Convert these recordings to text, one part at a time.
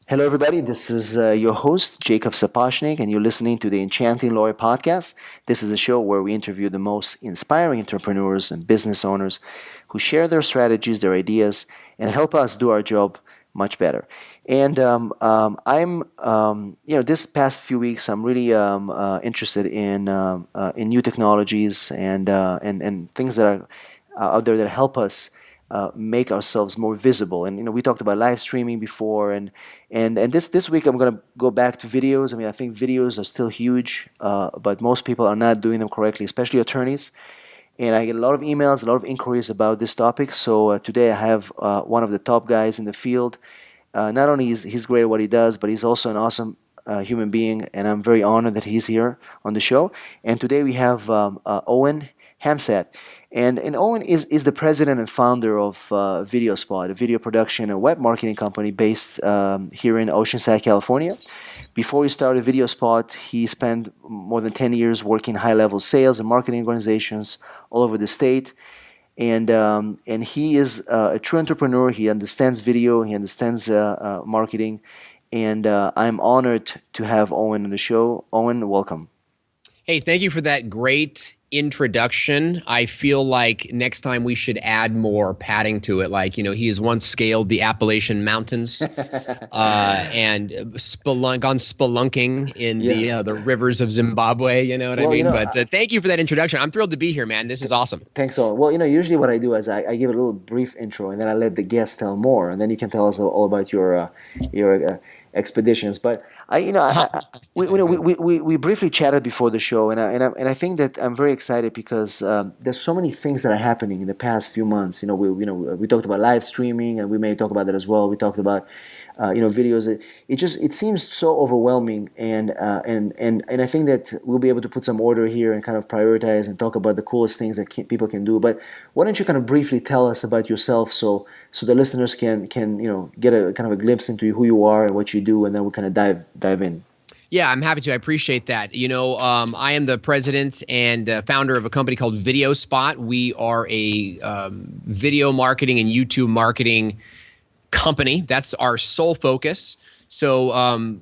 Hello, everybody. This is your host, Jacob Sapochnik, and you're listening to the Enchanting Lawyer Podcast. This is a show where we interview the most inspiring entrepreneurs and business owners who share their strategies, their ideas, and help us do our job much better. And this past few weeks, I'm really interested in new technologies and things that are out there that help us make ourselves more visible. And we talked about live streaming before, and this week I'm gonna go back to videos. I mean, I think videos are still huge, but most people are not doing them correctly, especially attorneys. And I get a lot of emails, a lot of inquiries about this topic. So today I have one of the top guys in the field. Not only is he's great at what he does, but he's also an awesome human being, and I'm very honored that he's here on the show. And today we have Owen Hemsath. And Owen is the president and founder of Videospot, a video production and web marketing company based here in Oceanside, California. Before he started Videospot, he spent more than 10 years working high-level sales and marketing organizations all over the state. And he is a true entrepreneur. He understands video. He understands marketing. And I'm honored to have Owen on the show. Owen, welcome. Hey, thank you for that great introduction. I feel like next time we should add more padding to it. Like, he has once scaled the Appalachian Mountains and gone spelunking in the rivers of Zimbabwe. You know what I mean? But thank you for that introduction. I'm thrilled to be here, man. This is awesome. Thanks, Owen. Well, usually what I do is I give a little brief intro, and then I let the guests tell more, and then you can tell us all about your expeditions. But we briefly chatted before the show, and I think that I'm very excited because there's so many things that are happening in the past few months. We talked about live streaming, and we may talk about that as well. We talked about videos. It seems so overwhelming, and I think that we'll be able to put some order here and kind of prioritize and talk about the coolest things that people can do. But why don't you kind of briefly tell us about yourself, so the listeners can get a kind of a glimpse into who you are and what you do, and then we'll kind of dive in. Yeah, I'm happy to. I appreciate that. I am the president and founder of a company called Videospot. We are a video marketing and YouTube marketing company. That's our sole focus. So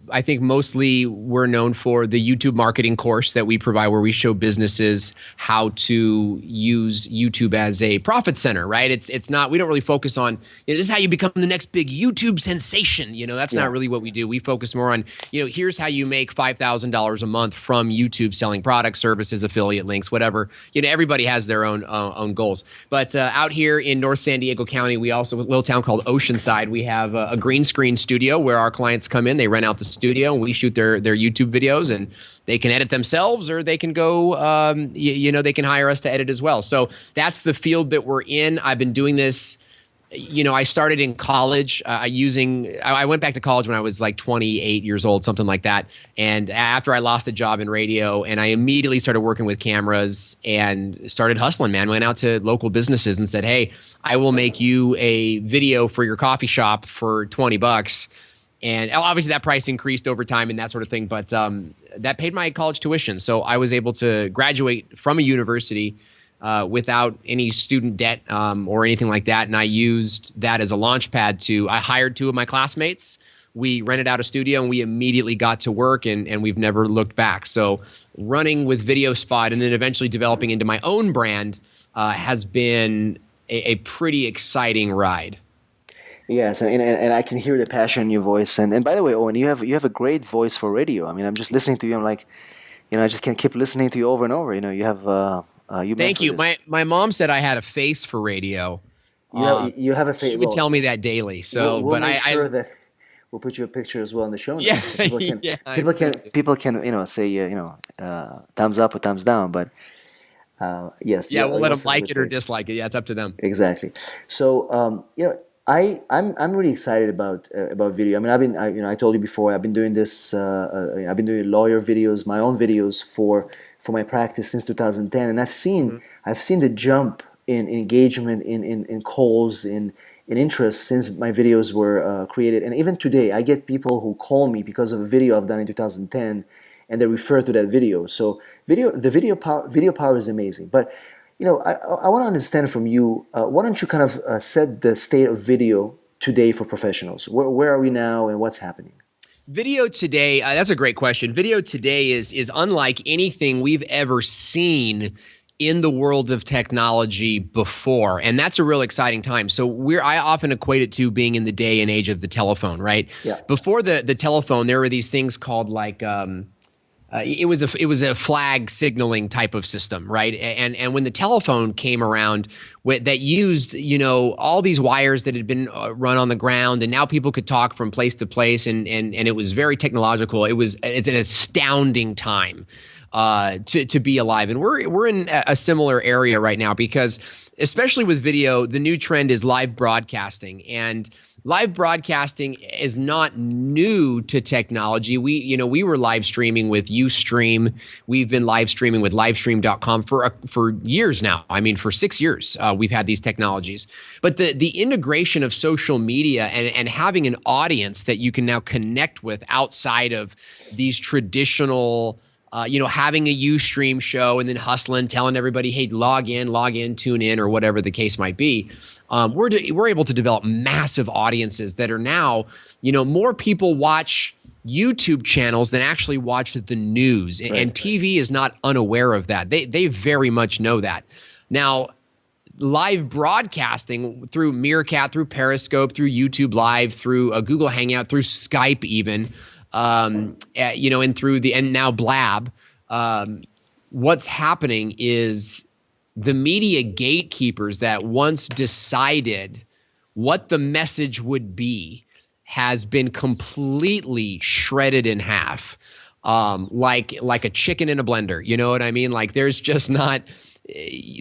I think mostly we're known for the YouTube marketing course that we provide, where we show businesses how to use YouTube as a profit center, right? It's not, we don't really focus on, this is how you become the next big YouTube sensation. That's not really what we do. We focus more on, here's how you make $5,000 a month from YouTube selling products, services, affiliate links, whatever. Everybody has their own goals. But out here in North San Diego County, we also, a little town called Oceanside, we have a green screen studio where our clients come in, they rent out the studio, and we shoot their YouTube videos, and they can edit themselves, or they can go, they can hire us to edit as well. So that's the field that we're in. I've been doing this. I started in college I went back to college when I was like 28 years old, something like that. And after I lost a job in radio, and I immediately started working with cameras and started hustling, man. Went out to local businesses and said, hey, I will make you a video for your coffee shop for $20. And obviously that price increased over time and that sort of thing, but that paid my college tuition. So I was able to graduate from a university without any student debt or anything like that. And I used that as a launch pad I hired two of my classmates. We rented out a studio, and we immediately got to work, and we've never looked back. So running with Videospot and then eventually developing into my own brand has been a pretty exciting ride. Yes, and I can hear the passion in your voice. And by the way, Owen, you have a great voice for radio. I mean, I'm just listening to you. I'm like, I just can't keep listening to you over and over. You have you. Thank you. My mom said I had a face for radio. You have a face. She would tell me that daily. So, we'll make sure that we'll put your picture as well in the show notes. Yeah, So people can say thumbs up or thumbs down. But yes. Yeah, we'll let them like it or dislike it. Yeah, it's up to them. Exactly. So I'm really excited about video. I mean, I told you before, I've been doing this. I've been doing lawyer videos, my own videos for my practice since 2010, and I've seen the jump in engagement, in calls, in interest since my videos were created. And even today, I get people who call me because of a video I've done in 2010, and they refer to that video. So video power is amazing. But I want to understand from you. Why don't you kind of set the state of video today for professionals? Where are we now, and what's happening? Video today, that's a great question. Video today is unlike anything we've ever seen in the world of technology before, and that's a real exciting time. So I often equate it to being in the day and age of the telephone, right? Yeah. Before the telephone, there were these things called like it was a flag signaling type of system, right? And when the telephone came around, that used all these wires that had been run on the ground, and now people could talk from place to place, and it was very technological. It's an astounding time to be alive, and we're in a similar area right now because, especially with video, the new trend is live broadcasting. And live broadcasting is not new to technology. We were live streaming with Ustream. We've been live streaming with livestream.com for years now. I mean, for 6 years, we've had these technologies. But the integration of social media and having an audience that you can now connect with outside of these traditional having a Ustream show and then hustling, telling everybody, hey, log in, tune in, or whatever the case might be. We're able to develop massive audiences that are now, more people watch YouTube channels than actually watch the news. Right. And TV is not unaware of that. They very much know that. Now, live broadcasting through Meerkat, through Periscope, through YouTube Live, through Google Hangout, through Skype even, and now Blab, what's happening is the media gatekeepers that once decided what the message would be has been completely shredded in half, like a chicken in a blender. You know what I mean? Like there's just not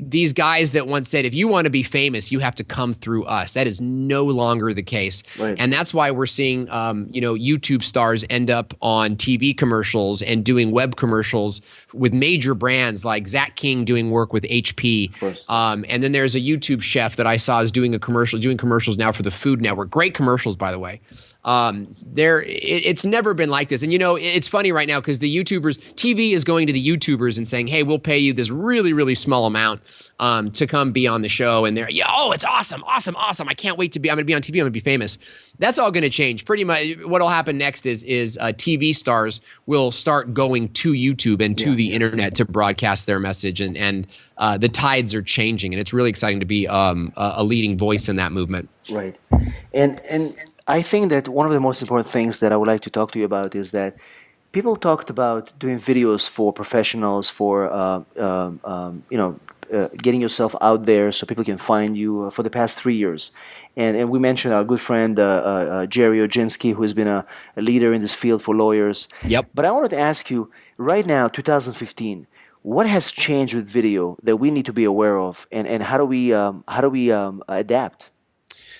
these guys that once said, if you want to be famous, you have to come through us. That is no longer the case. Right. And that's why we're seeing, YouTube stars end up on TV commercials and doing web commercials with major brands like Zach King doing work with HP. And then there's a YouTube chef that I saw is doing commercials now for the Food Network. Great commercials, by the way. It's never been like this. And it's funny right now because the YouTubers, TV is going to the YouTubers and saying, hey, we'll pay you this really, really small amount to come be on the show. And they're, it's awesome. I can't wait I'm going to be on TV. I'm going to be famous. That's all going to change. Pretty much what'll happen next is TV stars will start going to YouTube and to the internet to broadcast their message. And the tides are changing. And it's really exciting to be a leading voice in that movement. Right. And I think that one of the most important things that I would like to talk to you about is that people talked about doing videos for professionals, for getting yourself out there so people can find you for the past 3 years. And we mentioned our good friend Jerry Oginski, who has been a leader in this field for lawyers. Yep. But I wanted to ask you, right now, 2015, what has changed with video that we need to be aware of, and how do we adapt?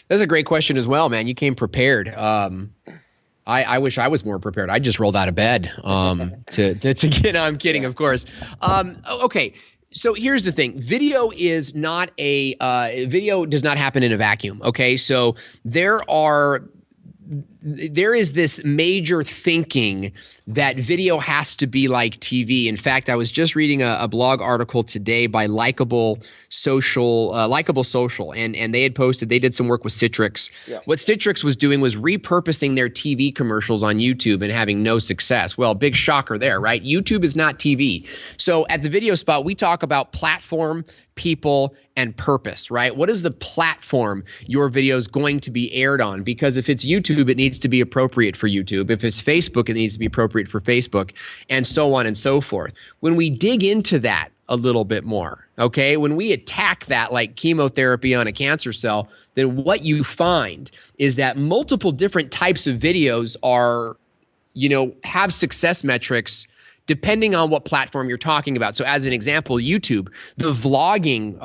That's a great question as well, man. You came prepared. I wish I was more prepared. I just rolled out of bed to get. I'm kidding, of course. Okay, so here's the thing: video does not happen in a vacuum. Okay, so there is this major thinking that video has to be like TV. In fact, I was just reading a blog article today by Likeable Social, and they did some work with Citrix. Yeah. What Citrix was doing was repurposing their TV commercials on YouTube and having no success. Well, big shocker there, right? YouTube is not TV. So at the Video Spot, we talk about platform, people, and purpose, right? What is the platform your video is going to be aired on? Because if it's YouTube, it needs to be appropriate for YouTube. If it's Facebook, it needs to be appropriate for Facebook, and so on and so forth. When we dig into that a little bit more, okay, when we attack that like chemotherapy on a cancer cell, then what you find is that multiple different types of videos have success metrics depending on what platform you're talking about. So as an example, YouTube, the vlogging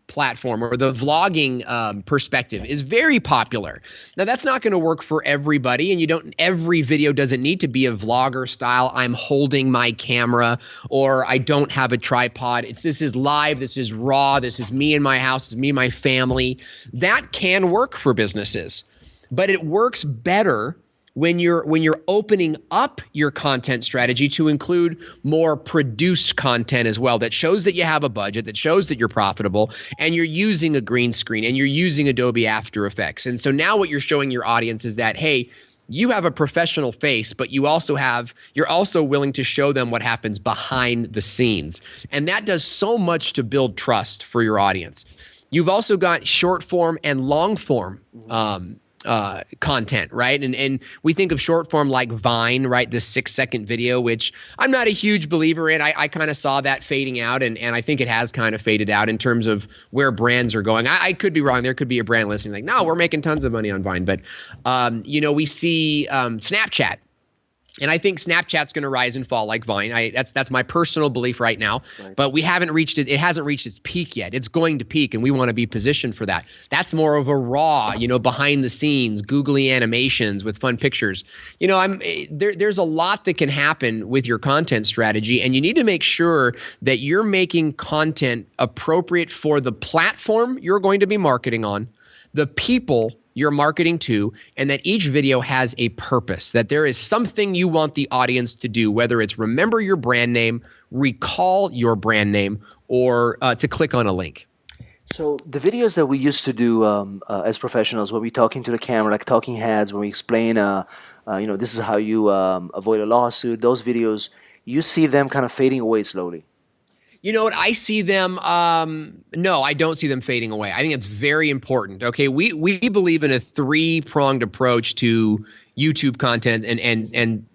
platform or the vlogging perspective is very popular. Now that's not going to work for everybody, and every video doesn't need to be a vlogger style. I'm holding my camera, or I don't have a tripod. This is live, this is raw, this is me in my house, this is me and my family. That can work for businesses, but it works better when you're opening up your content strategy to include more produced content as well, that shows that you have a budget, that shows that you're profitable, and you're using a green screen and you're using Adobe After Effects. And so now what you're showing your audience is that, hey, you have a professional face, but you're also willing to show them what happens behind the scenes. And that does so much to build trust for your audience. You've also got short form and long form content, right? And we think of short form like Vine, right? This 6-second video, which I'm not a huge believer in. I kind of saw that fading out, and I think it has kind of faded out in terms of where brands are going. I could be wrong. There could be a brand listening like, no, we're making tons of money on Vine. But, we see Snapchat. And I think Snapchat's going to rise and fall like Vine. That's my personal belief right now. Right. But we haven't reached it. It hasn't reached its peak yet. It's going to peak, and we want to be positioned for that. That's more of a raw, behind the scenes, googly animations with fun pictures. There's a lot that can happen with your content strategy, and you need to make sure that you're making content appropriate for the platform you're going to be marketing on, the people you're marketing to, and that each video has a purpose, that there is something you want the audience to do, whether it's remember your brand name, recall your brand name, or to click on a link. So the videos that we used to do as professionals, where we talk into the camera, like talking heads, when we explain, this is how you avoid a lawsuit, those videos, you see them kind of fading away slowly. You know what? I see them. No, I don't see them fading away. I think it's very important. Okay, we believe in a three-pronged approach to YouTube content and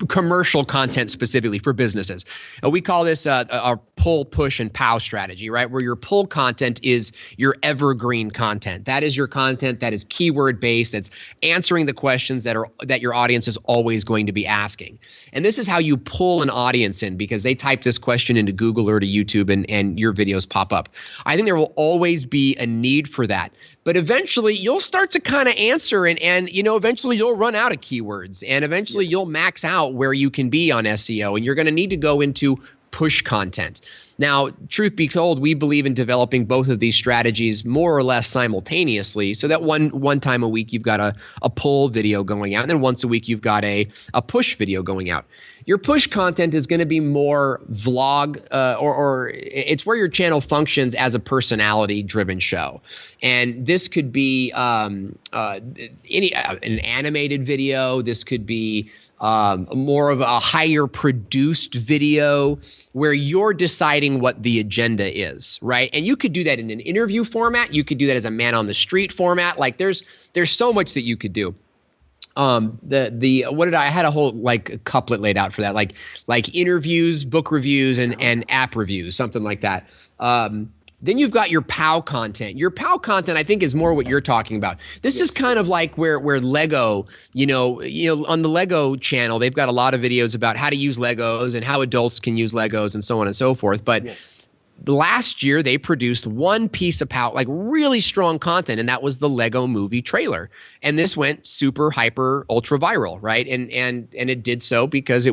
commercial content specifically for businesses. We call this our pull, push, and pow strategy, right? Where your pull content is your evergreen content. That is your content that is keyword based, that's answering the questions that your audience is always going to be asking. And this is how you pull an audience in, because they type this question into Google or to YouTube and your videos pop up. I think there will always be a need for that. But eventually you'll start to kind of answer and eventually you'll run out of keywords, and eventually you'll max out where you can be on SEO, and you're going to need to go into push content. Now, truth be told, we believe in developing both of these strategies more or less simultaneously, so that one time a week you've got a pull video going out, and then once a week you've got a push video going out. Your push content is going to be more vlog, or it's where your channel functions as a personality-driven show, and this could be an animated video. This could be more of a higher produced video where you're deciding what the agenda is, right? And you could do that in an interview format. You could do that as a man on the street format. Like there's so much that you could do. I had a whole couplet laid out for that, like interviews, book reviews, and app reviews, something like that. Then you've got your POW content. Your POW content, I think, is more what you're talking about. This is kind of like where Lego, on the Lego channel, they've got a lot of videos about how to use Legos and how adults can use Legos and so on and so forth. But last year they produced one piece of POW, like really strong content, and that was the Lego movie trailer. And this went super hyper ultra viral, right? And it did so because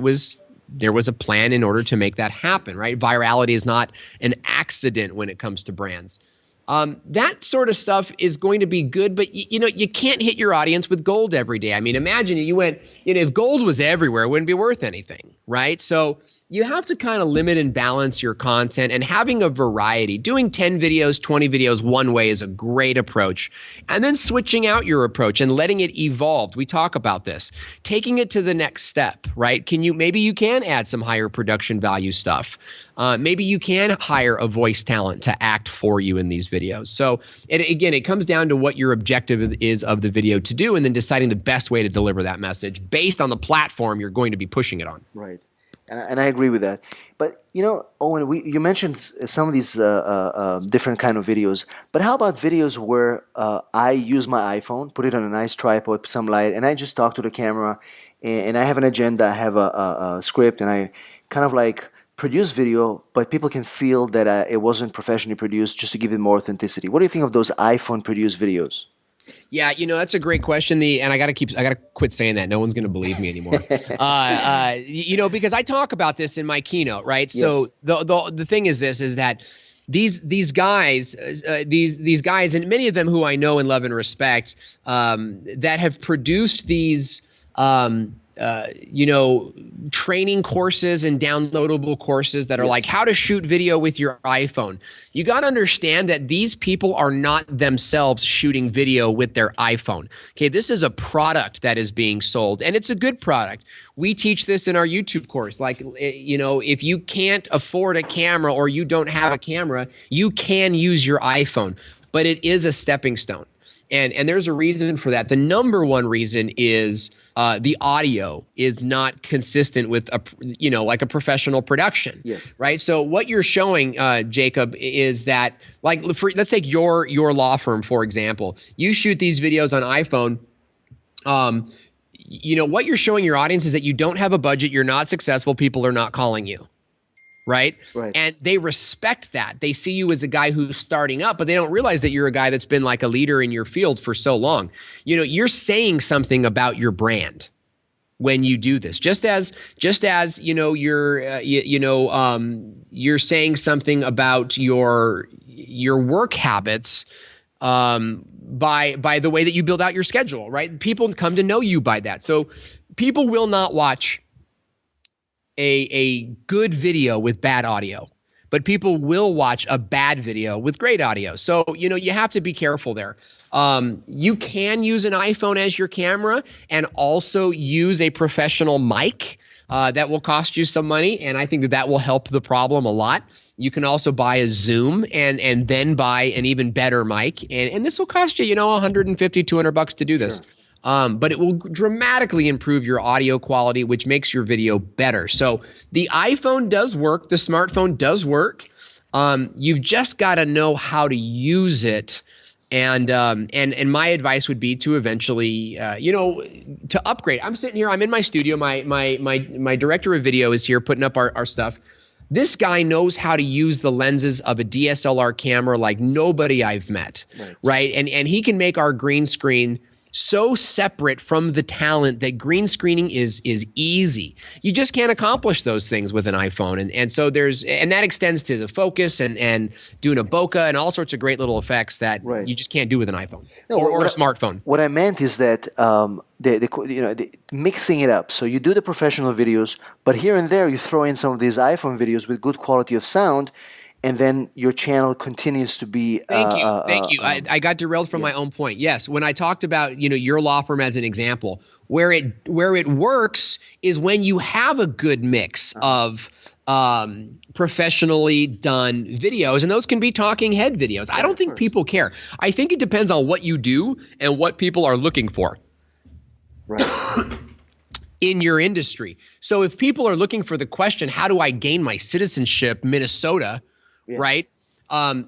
there was a plan in order to make that happen, right? Virality is not an accident when it comes to brands. That sort of stuff is going to be good, but you can't hit your audience with gold every day. I mean, imagine if gold was everywhere, it wouldn't be worth anything, right? So you have to kind of limit and balance your content, and having a variety. Doing 10 videos, 20 videos one way is a great approach. And then switching out your approach and letting it evolve. We talk about this. Taking it to the next step, right? Maybe you can add some higher production value stuff. Maybe you can hire a voice talent to act for you in these videos. So it comes down to what your objective is of the video to do, and then deciding the best way to deliver that message based on the platform you're going to be pushing it on. Right. And I agree with that. But, Owen, you mentioned some of these different kind of videos. But how about videos where I use my iPhone, put it on a nice tripod, some light, and I just talk to the camera, and I have an agenda, I have a script, and I kind of produce video, but people can feel that it wasn't professionally produced, just to give it more authenticity. What do you think of those iPhone-produced videos? Yeah, that's a great question. And I gotta quit saying that. No one's gonna believe me anymore. Because I talk about this in my keynote, right? Yes. So the thing is that these guys, and many of them who I know and love and respect, that have produced these you know, training courses and downloadable courses that are like how to shoot video with your iPhone. You got to understand that these people are not themselves shooting video with their iPhone. Okay, this is a product that is being sold, and it's a good product. We teach this in our YouTube course. Like, you know, if you can't afford a camera or you don't have a camera, you can use your iPhone, but it is a stepping stone. And there's a reason for that. The number one reason is the audio is not consistent with like a professional production. Yes. Right. So what you're showing, Jacob, is that like let's take your law firm for example. You shoot these videos on iPhone. You know what you're showing your audience is that you don't have a budget. You're not successful. People are not calling you. Right? And they respect that. They see you as a guy who's starting up, but they don't realize that you're a guy that's been like a leader in your field for so long. You know, you're saying something about your brand when you do this. Just as you know, you're saying something about your work habits by the way that you build out your schedule, right? People come to know you by that. So people will not watch a good video with bad audio, but people will watch a bad video with great audio. So, you know, you have to be careful there. You can use an iPhone as your camera and also use a professional mic that will cost you some money. And I think that will help the problem a lot. You can also buy a Zoom and then buy an even better mic. And this will cost you, you know, $150, $200 to do this. Sure. But it will dramatically improve your audio quality, which makes your video better. So the iPhone does work. The smartphone does work. You've just got to know how to use it. And my advice would be to eventually, to upgrade. I'm sitting here. I'm in my studio. My director of video is here putting up our stuff. This guy knows how to use the lenses of a DSLR camera like nobody I've met, right? And he can make our green screen so separate from the talent that green screening is easy. You just can't accomplish those things with an iPhone. And so and that extends to the focus and doing a bokeh and all sorts of great little effects that you just can't do with an iPhone or a smartphone. What I meant is that mixing it up. So you do the professional videos, but here and there you throw in some of these iPhone videos with good quality of sound. And then your channel continues to be. Thank you. I got derailed from my own point. Yes, when I talked about your law firm as an example, where it works is when you have a good mix of professionally done videos, and those can be talking head videos. I don't think people care. I think it depends on what you do and what people are looking for. Right. In your industry. So if people are looking for the question, how do I gain my citizenship, Minnesota? Yes. Right?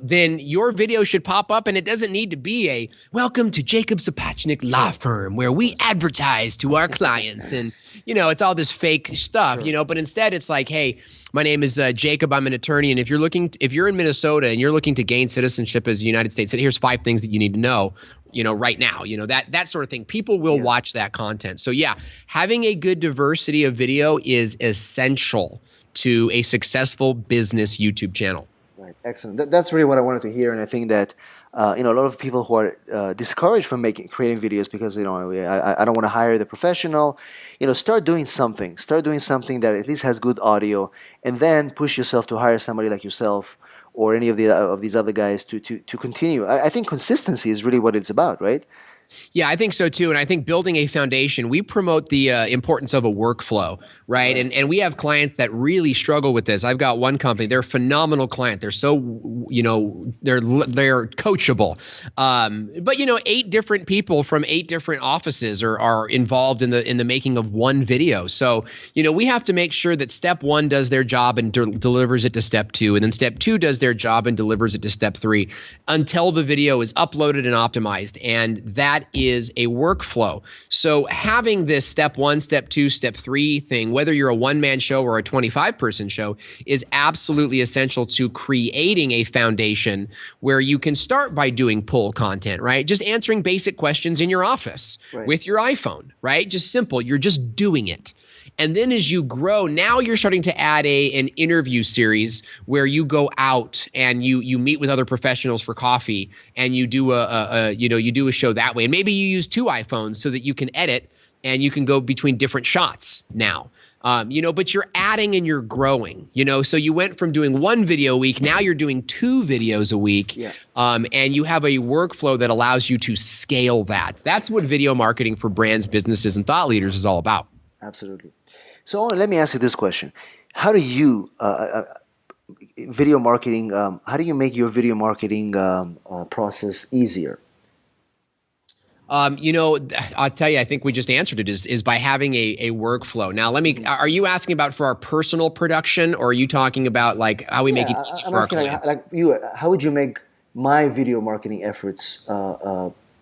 Then your video should pop up, and it doesn't need to be a welcome to Jacob Zapachnik Law Firm where we advertise to our clients. And, it's all this fake stuff, but instead it's like, hey, my name is Jacob. I'm an attorney. And if you're in Minnesota and you're looking to gain citizenship as a United States, here's 5 things that you need to know, right now, that sort of thing. People will watch that content. So yeah, having a good diversity of video is essential to a successful business YouTube channel. Right. Excellent. That's really what I wanted to hear. And I think that, a lot of people who are discouraged from creating videos because, I don't want to hire the professional, start doing something. Start doing something that at least has good audio, and then push yourself to hire somebody like yourself or any of these other guys to continue. I think consistency is really what it's about, right? Yeah, I think so too. And I think building a foundation, we promote the importance of a workflow, right? And we have clients that really struggle with this. I've got one company, they're a phenomenal client. They're so, they're coachable. But 8 different people from 8 different offices are involved in the making of one video. So, we have to make sure that step 1 does their job and delivers it to step 2. And then step 2 does their job and delivers it to step 3 until the video is uploaded and optimized. And that is a workflow. So having this step 1, step 2, step 3 thing, whether you're a one-man show or a 25-person show, is absolutely essential to creating a foundation where you can start by doing pull content, right? Just answering basic questions in your office with your iPhone, right? Just simple. You're just doing it. And then as you grow, now you're starting to add an interview series where you go out and you meet with other professionals for coffee, and you do a show that way. And maybe you use 2 iPhones so that you can edit and you can go between different shots now. But you're adding and you're growing, so you went from doing one video a week. Now you're doing 2 videos a week. Yeah. And you have a workflow that allows you to scale that. That's what video marketing for brands, businesses, and thought leaders is all about. Absolutely. So let me ask you this question. How do you, video marketing, how do you make your video marketing process easier? I'll tell you, I think we just answered it is by having a workflow. Now, are you asking about for our personal production, or are you talking about like how we make it easy for our clients? How would you make my video marketing efforts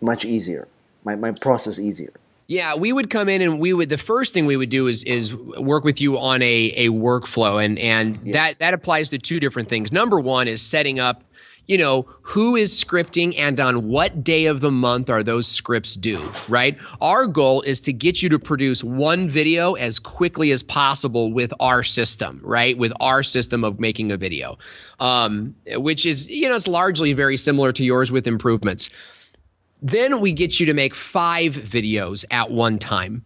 much easier, my process easier? Yeah, we would come in and the first thing we would do is work with you on a workflow. And Yes. that applies to 2 different things. Number one is setting up, who is scripting and on what day of the month are those scripts due, right? Our goal is to get you to produce 1 video as quickly as possible with our system, right? With our system of making a video, which is, it's largely very similar to yours with improvements. Then we get you to make 5 videos at one time.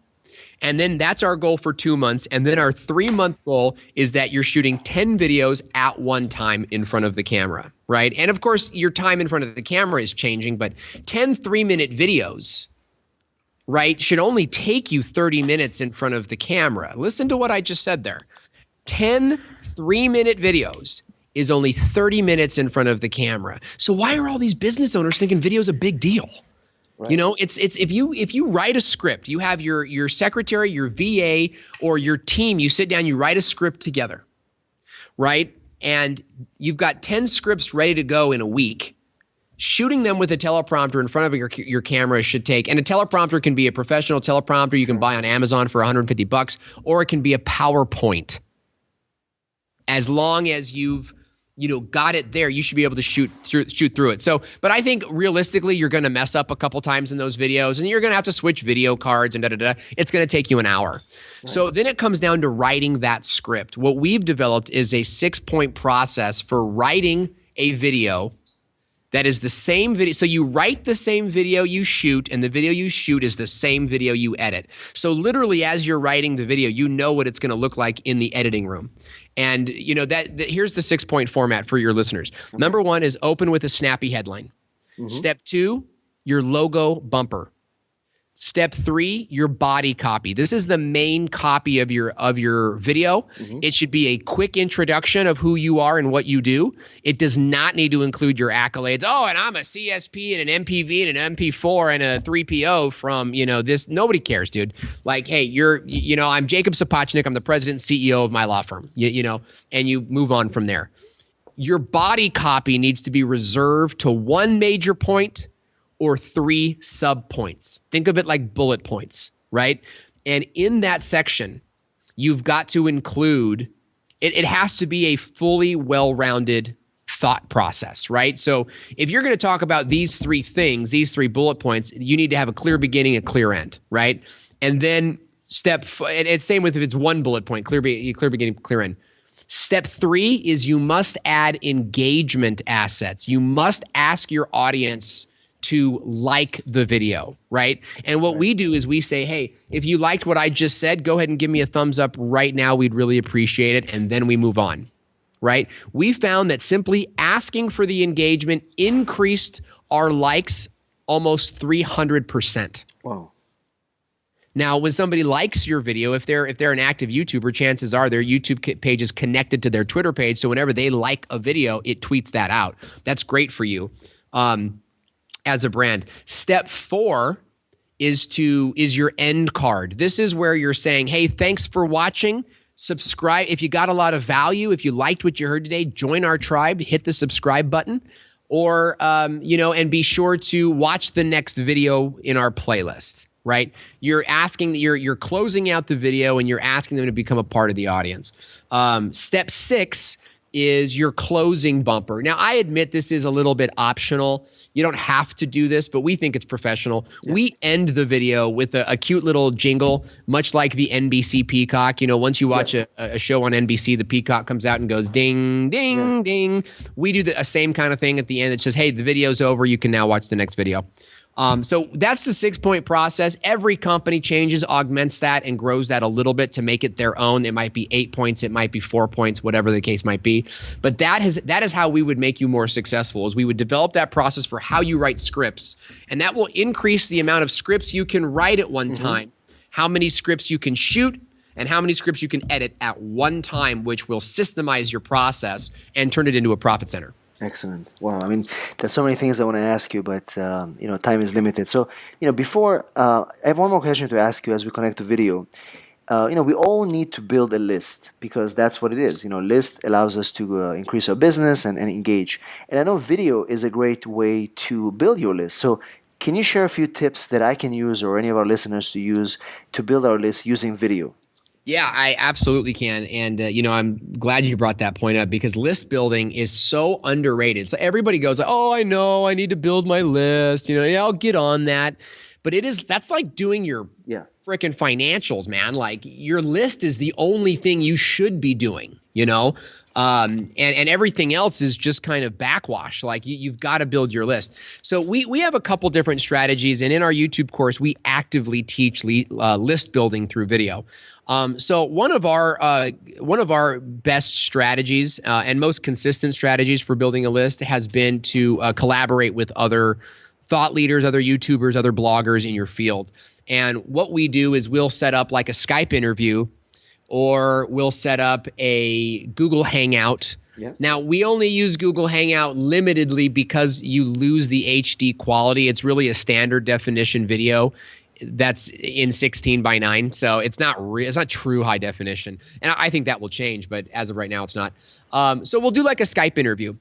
And then that's our goal for 2 months. And then our 3-month goal is that you're shooting 10 videos at one time in front of the camera, right? And of course, your time in front of the camera is changing, but 10 3-minute videos, right, should only take you 30 minutes in front of the camera. Listen to what I just said there. 10 3-minute videos is only 30 minutes in front of the camera. So why are all these business owners thinking video is a big deal? Right. It's if you write a script, you have your secretary, your VA, or your team, you sit down, you write a script together, right? And you've got 10 scripts ready to go in a week. Shooting them with a teleprompter in front of your camera should take, and a teleprompter can be a professional teleprompter you can buy on Amazon for $150, or it can be a PowerPoint. As long as you've got it there, you should be able to shoot through it. So, but I think realistically, you're going to mess up a couple times in those videos, and you're going to have to switch video cards and It's going to take you an hour. Right. So then it comes down to writing that script. What we've developed is a 6-point process for writing a video that is the same video. So you write the same video you shoot, and the video you shoot is the same video you edit. So literally, as you're writing the video, you know what it's going to look like in the editing room. And here's the 6-point format for your listeners. Okay. Number 1 is open with a snappy headline. Mm-hmm. Step 2, your logo bumper. Step 3, your body copy. This is the main copy of your video. Mm-hmm. It should be a quick introduction of who you are and what you do. It does not need to include your accolades. Oh, and I'm a CSP and an MPV and an MP4 and a 3PO from, this. Nobody cares, dude. Like, hey, I'm Jacob Sapochnik. I'm the president and CEO of my law firm, and you move on from there. Your body copy needs to be reserved to 1 major point or 3 sub-points. Think of it like bullet points, right? And in that section, you've got to include, it has to be a fully well-rounded thought process, right? So if you're going to talk about these 3 things, these 3 bullet points, you need to have a clear beginning, a clear end, right? And then it's same with if it's 1 bullet point, clear beginning, clear end. Step 3 is you must add engagement assets. You must ask your audience to like the video, right? And what we do is we say, hey, if you liked what I just said, go ahead and give me a thumbs up right now. We'd really appreciate it. And then we move on, right? We found that simply asking for the engagement increased our likes almost 300%. Wow. Now, when somebody likes your video, if they're an active YouTuber, chances are their YouTube page is connected to their Twitter page. So whenever they like a video, it tweets that out. That's great for you. As a brand. Step 4 is your end card. This is where you're saying, hey, thanks for watching. Subscribe. If you got a lot of value, if you liked what you heard today, join our tribe, hit the subscribe button, or, and be sure to watch the next video in our playlist, right? You're closing out the video and you're asking them to become a part of the audience. Step 6 is your closing bumper. Now, I admit this is a little bit optional. You don't have to do this, but we think it's professional. Yeah. We end the video with a cute little jingle, much like the NBC Peacock. Once you watch a show on NBC, the Peacock comes out and goes ding, ding, ding. We do the same kind of thing at the end. It says, hey, the video's over. You can now watch the next video. So that's the 6-point process. Every company changes, augments that, and grows that a little bit to make it their own. It might be 8 points, it might be 4 points, whatever the case might be. But that is how we would make you more successful, is we would develop that process for how you write scripts. And that will increase the amount of scripts you can write at one time, how many scripts you can shoot, and how many scripts you can edit at one time, which will systemize your process and turn it into a profit center. Excellent. Wow. I mean, there's so many things I want to ask you, but time is limited. So, before I have one more question to ask you as we connect to video. We all need to build a list because that's what it is. List allows us to increase our business and engage. And I know video is a great way to build your list. So, can you share a few tips that I can use or any of our listeners to use to build our list using video? Yeah, I absolutely can. And, I'm glad you brought that point up because list building is so underrated. So everybody goes, oh, I know, I need to build my list. Yeah, I'll get on that. But that's like doing your freaking financials, man. Like your list is the only thing you should be doing, and everything else is just kind of backwash. Like you've got to build your list. So we have a couple different strategies, and in our YouTube course, we actively teach list building through video. So one of our best strategies and most consistent strategies for building a list has been to collaborate with other thought leaders, other YouTubers, other bloggers in your field. And what we do is we'll set up like a Skype interview, or we'll set up a Google Hangout. Yep. Now, we only use Google Hangout limitedly because you lose the HD quality. It's really a standard definition video that's in 16:9, so it's not true high definition. And I think that will change, but as of right now, it's not. So we'll do like a Skype interview.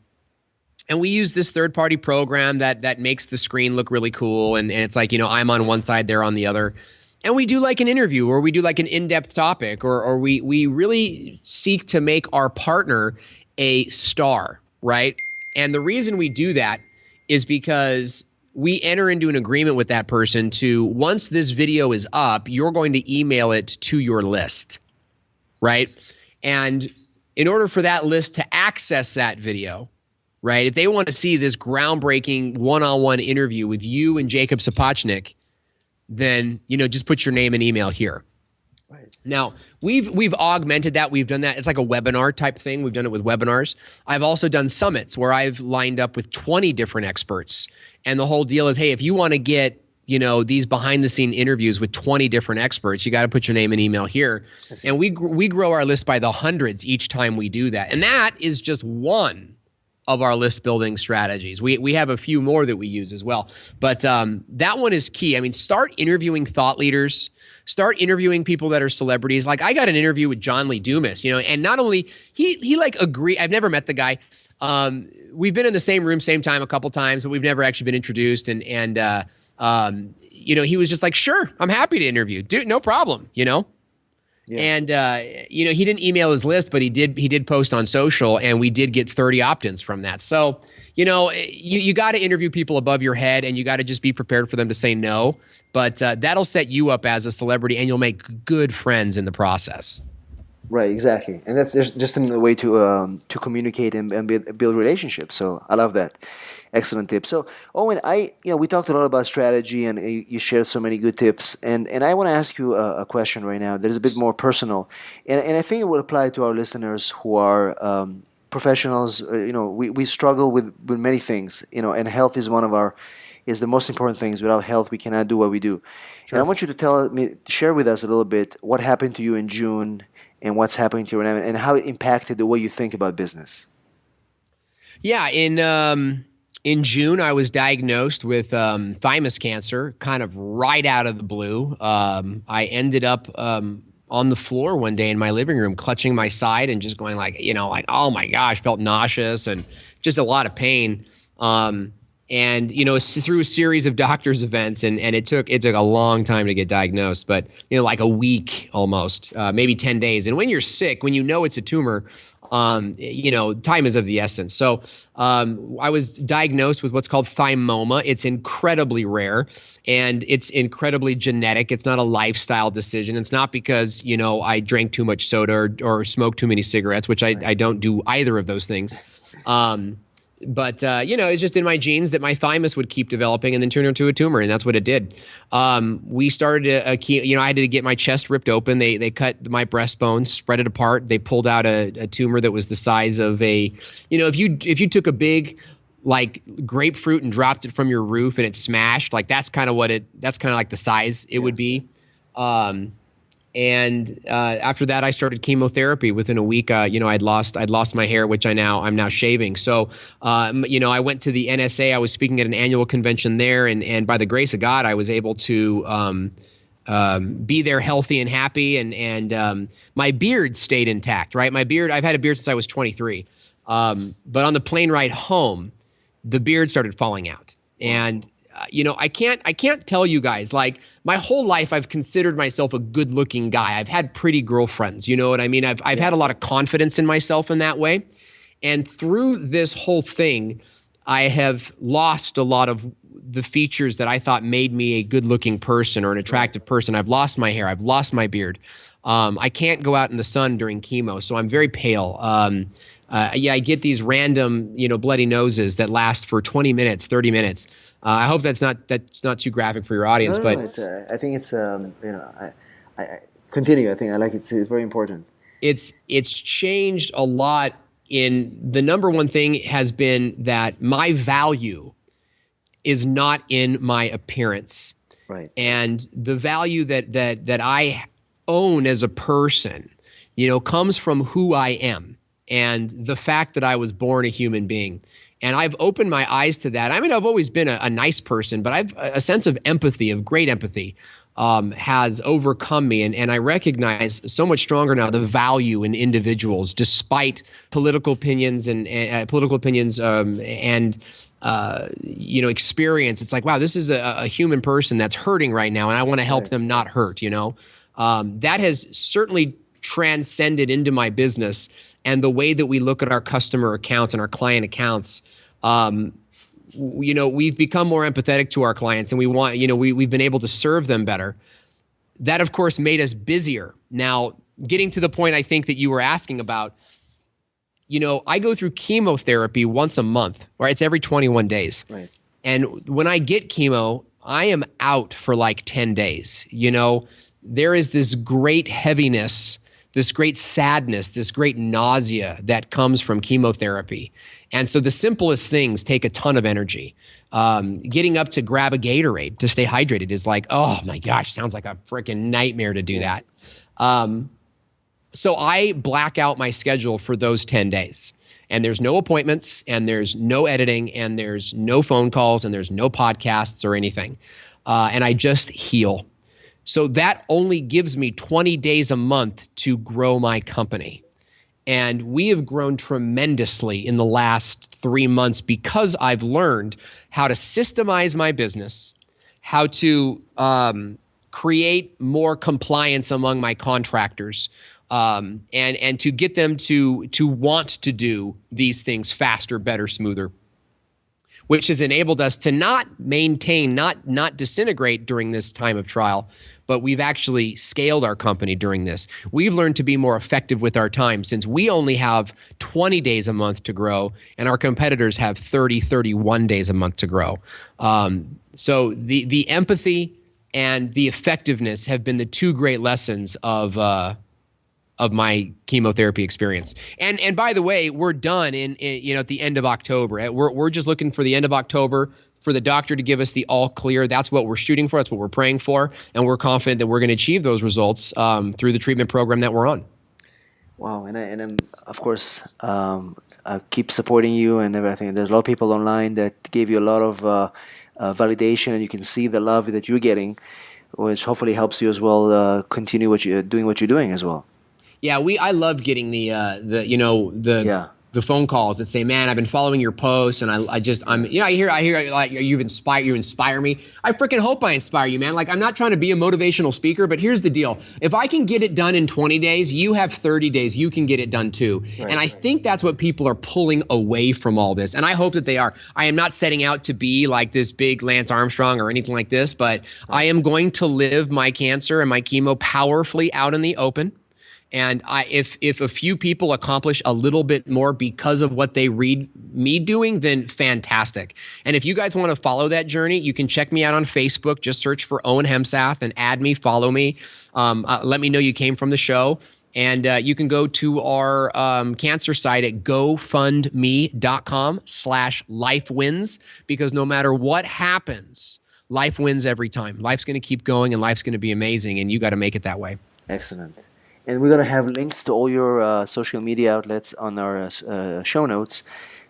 And we use this third-party program that makes the screen look really cool. And it's like, I'm on one side, they're on the other. And we do like an interview, or we do like an in-depth topic, or we really seek to make our partner a star, right? And the reason we do that is because we enter into an agreement with that person to, once this video is up, you're going to email it to your list, right? And in order for that list to access that video, right, if they want to see this groundbreaking one-on-one interview with you and Jacob Sapochnik, then, just put your name and email here. Right. Now, we've augmented that. We've done that. It's like a webinar type thing. We've done it with webinars. I've also done summits where I've lined up with 20 different experts. And the whole deal is, hey, if you want to get, these behind-the-scene interviews with 20 different experts, you got to put your name and email here. And we grow our list by the hundreds each time we do that. And that is just one of our list building strategies. We have a few more that we use as well. But that one is key. I mean, start interviewing thought leaders. Start interviewing people that are celebrities. Like I got an interview with John Lee Dumas, and not only he like agree. I've never met the guy. We've been in the same room, same time a couple times, but we've never actually been introduced. And he was just like, sure, I'm happy to interview, dude, no problem, Yeah. And he didn't email his list, but he did post on social, and we did get 30 opt-ins from that. So, you got to interview people above your head, and you got to just be prepared for them to say no. But that'll set you up as a celebrity, and you'll make good friends in the process. Right, exactly, and that's just a way to communicate and build relationships. So I love that. Excellent tip. So Owen, we talked a lot about strategy, and you shared so many good tips. And I want to ask you a question right now that is a bit more personal, and I think it would apply to our listeners who are professionals. We struggle with many things. And health is is the most important things. Without health, we cannot do what we do. Sure. And I want you to share with us a little bit what happened to you in June, and what's happening to you right now, and how it impacted the way you think about business. Yeah, in June, I was diagnosed with thymus cancer, kind of right out of the blue. I ended up on the floor one day in my living room, clutching my side and just going like, oh my gosh, felt nauseous and just a lot of pain. And through a series of doctor's events, and it took a long time to get diagnosed, but like a week almost, maybe 10 days. And when you're sick, when it's a tumor, time is of the essence. So I was diagnosed with what's called thymoma. It's incredibly rare, and it's incredibly genetic. It's not a lifestyle decision. It's not because I drank too much soda or smoked too many cigarettes, which I don't do either of those things. But it's just in my genes that my thymus would keep developing and then turn into a tumor, and that's what it did. We started I had to get my chest ripped open. They cut my breastbone, spread it apart. They pulled out a tumor that was the size of if you took a big like grapefruit and dropped it from your roof and it smashed, like that's kind of like the size it would be. And after that, I started chemotherapy. Within a week, I'd lost my hair, which I'm now shaving. So, I went to the NSA. I was speaking at an annual convention there, and by the grace of God, I was able to be there healthy and happy. And my beard stayed intact. Right, my beard. I've had a beard since I was 23. But on the plane ride home, the beard started falling out, and I can't tell you guys, like my whole life I've considered myself a good looking guy. I've had pretty girlfriends, you know what I mean? I've had a lot of confidence in myself in that way. And through this whole thing, I have lost a lot of the features that I thought made me a good looking person or an attractive person. I've lost my hair. I've lost my beard. I can't go out in the sun during chemo, so I'm very pale. I get these random, bloody noses that last for 20 minutes, 30 minutes. I hope that's not too graphic for your audience, No, but it's, I think it's I continue. I think I like it. It's very important. it's changed a lot. In the number one thing has been that my value is not in my appearance, Right. and the value that I own as a person, comes from who I am and the fact that I was born a human being. And I've opened my eyes to that. I mean, I've always been a nice person, but I've a sense of empathy, of great empathy, has overcome me. And I recognize so much stronger now the value in individuals, despite political opinions and experience. It's like, wow, this is a human person that's hurting right now, and I want to help them not hurt. That has certainly transcended into my business and the way that we look at our customer accounts and our client accounts. We've become more empathetic to our clients, and we've been able to serve them better. That, of course, made us busier. Now, getting to the point I think that you were asking about, I go through chemotherapy once a month, right? It's every 21 days. Right. And when I get chemo, I am out for like 10 days. There is this great heaviness, this great sadness, this great nausea that comes from chemotherapy. And so the simplest things take a ton of energy. Getting up to grab a Gatorade to stay hydrated is like, oh my gosh, sounds like a freaking nightmare to do that. So I black out my schedule for those 10 days. And there's no appointments, and there's no editing, and there's no phone calls, and there's no podcasts or anything. And I just heal. So that only gives me 20 days a month to grow my company. And we have grown tremendously in the last 3 months because I've learned how to systemize my business, how to create more compliance among my contractors, and to get them to want to do these things faster, better, smoother, which has enabled us to not maintain, not disintegrate during this time of trial, but we've actually scaled our company during this. We've learned to be more effective with our time, since we only have 20 days a month to grow, and our competitors have 30, 31 days a month to grow. So the empathy and the effectiveness have been the two great lessons of my chemotherapy experience. And by the way, we're done at the end of October. We're just looking for the end of October for the doctor to give us the all clear. That's what we're shooting for. That's what we're praying for. And we're confident that we're going to achieve those results through the treatment program that we're on. Wow, and I'm, of course, I keep supporting you and everything. There's a lot of people online that gave you a lot of validation, and you can see the love that you're getting, which hopefully helps you as well continue what you're doing as well. Yeah, I love getting the phone calls that say, "Man, I've been following your posts, and I hear like you inspire me. I freaking hope I inspire you, man. Like, I'm not trying to be a motivational speaker, but here's the deal: if I can get it done in 20 days, you have 30 days. You can get it done too. Right. And I think that's what people are pulling away from all this, and I hope that they are. I am not setting out to be like this big Lance Armstrong or anything like this, but I am going to live my cancer and my chemo powerfully out in the open. And if a few people accomplish a little bit more because of what they read me doing, then fantastic. And if you guys want to follow that journey, you can check me out on Facebook. Just search for Owen Hemsath and add me, follow me. Let me know you came from the show. And you can go to our cancer site at gofundme.com/lifewins, because no matter what happens, life wins every time. Life's going to keep going and life's going to be amazing. And you got to make it that way. Excellent. And we're going to have links to all your social media outlets on our show notes,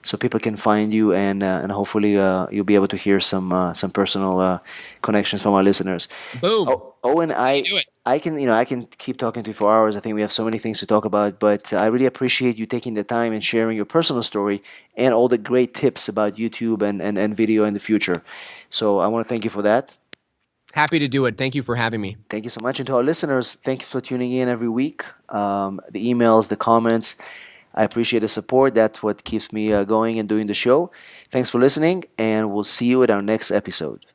so people can find you, and hopefully you'll be able to hear some personal connections from our listeners. Boom. Oh, Owen, You do it. I can I can keep talking to you for hours. I think we have so many things to talk about, but I really appreciate you taking the time and sharing your personal story and all the great tips about YouTube and video in the future. So I want to thank you for that. Happy to do it. Thank you for having me. Thank you so much. And to our listeners, thank you for tuning in every week. The emails, the comments, I appreciate the support. That's what keeps me going and doing the show. Thanks for listening, and we'll see you at our next episode.